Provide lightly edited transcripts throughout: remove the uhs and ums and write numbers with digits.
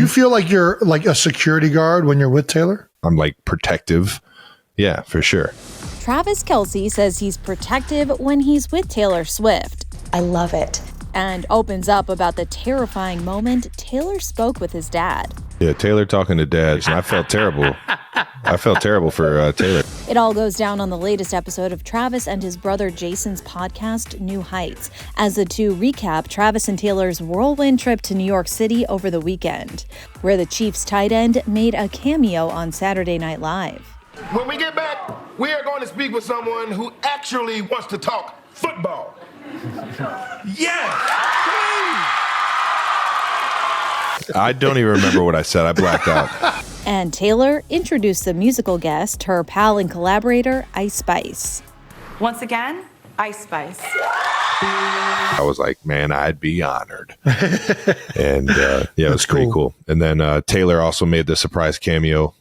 you feel like you're like a security guard when you're with Taylor? I'm like protective. Yeah, for sure. Travis Kelce says he's protective when he's with Taylor Swift. I love it. And opens up about the terrifying moment Taylor spoke with his dad. Yeah, Taylor talking to dad, and I felt terrible. I felt terrible for Taylor. It all goes down on the latest episode of Travis and his brother Jason's podcast, New Heights, as the two recap Travis and Taylor's whirlwind trip to New York City over the weekend, where the Chiefs tight end made a cameo on Saturday Night Live. When we get back, we are going to speak with someone who actually wants to talk football. Yes! I don't even remember what I said. I blacked out. And Taylor introduced the musical guest, her pal and collaborator, Ice Spice. Once again, Ice Spice. I was like, man, I'd be honored. And yeah, it was pretty cool. And then Taylor also made the surprise cameo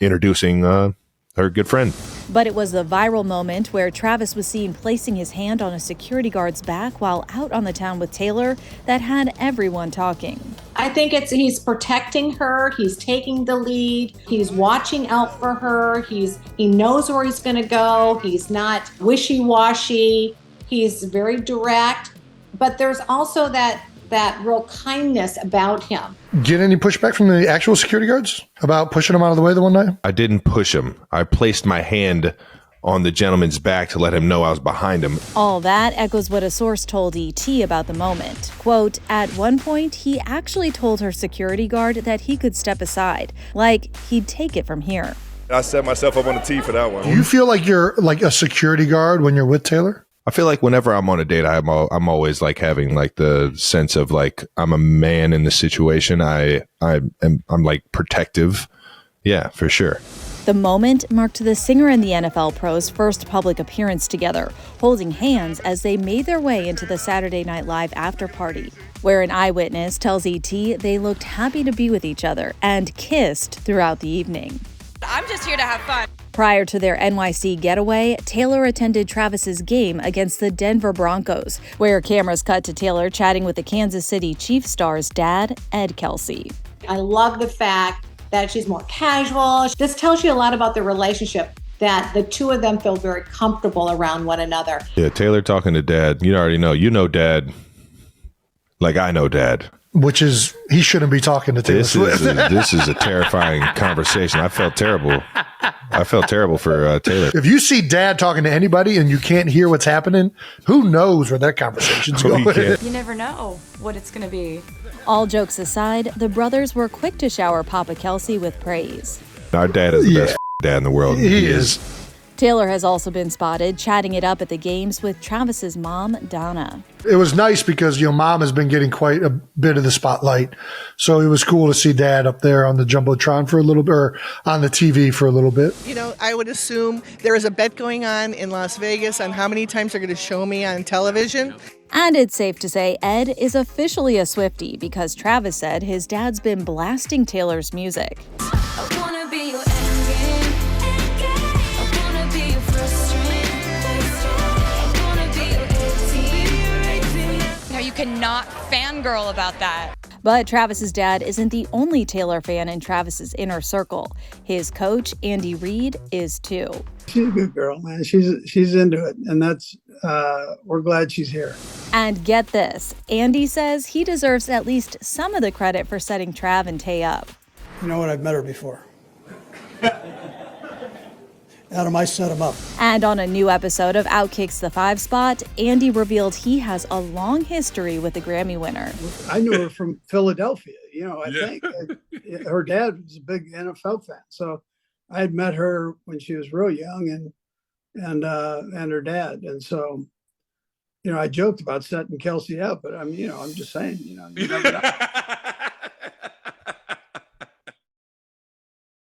introducing her good friend. But it was the viral moment where Travis was seen placing his hand on a security guard's back while out on the town with Taylor that had everyone talking. I think he's protecting her. He's taking the lead. He's watching out for her. He knows where he's going to go. He's not wishy-washy. He's very direct. But there's also that real kindness about him. Get any pushback from the actual security guards about pushing him out of the way the one night? I didn't push him. I placed my hand on the gentleman's back to let him know I was behind him. All that echoes what a source told ET about the moment. Quote, at one point, he actually told her security guard that he could step aside, like he'd take it from here. I set myself up on the tee for that one. Do you feel like you're like a security guard when you're with Taylor? I feel like whenever I'm on a date, I'm always like having like the sense of like I'm a man in the situation. I'm like protective. Yeah, for sure. The moment marked the singer and the NFL pros' first public appearance together, holding hands as they made their way into the Saturday Night Live after party, where an eyewitness tells ET they looked happy to be with each other and kissed throughout the evening. I'm just here to have fun. Prior to their NYC getaway, Taylor attended Travis's game against the Denver Broncos, where cameras cut to Taylor chatting with the Kansas City Chiefs star's dad, Ed Kelce. I love the fact that she's more casual. This tells you a lot about the relationship, that the two of them feel very comfortable around one another. Yeah, Taylor talking to dad. You already know. You know dad like I know dad. Which is, he shouldn't be talking to Taylor Swift. This is a terrifying conversation. I felt terrible. I felt terrible for Taylor. If you see dad talking to anybody and you can't hear what's happening, who knows where that conversation's going? You never know what it's going to be. All jokes aside, the brothers were quick to shower Papa Kelce with praise. Our dad is the best dad in the world. He is. Taylor has also been spotted chatting it up at the games with Travis's mom, Donna. It was nice because, mom has been getting quite a bit of the spotlight. So it was cool to see dad up there on the Jumbotron for a little bit, or on the TV for a little bit. I would assume there is a bet going on in Las Vegas on how many times they're going to show me on television. And it's safe to say Ed is officially a Swiftie because Travis said his dad's been blasting Taylor's music. I wanna be your endgame. I wanna be your first string. I wanna be your 18. No, you cannot fangirl about that. But Travis's dad isn't the only Taylor fan in Travis's inner circle. His coach, Andy Reid, is too. She's a good girl, man. She's into it, and that's we're glad she's here. And get this, Andy says he deserves at least some of the credit for setting Trav and Tay up. You know what? I've met her before. Adam, I set him up. And on a new episode of Outkicks the 5 Spot, Andy revealed he has a long history with the Grammy winner. I knew her from Philadelphia. I think her dad was a big NFL fan, so I had met her when she was real young, and her dad, and so I joked about setting Kelce up, but I'm just saying, you never know.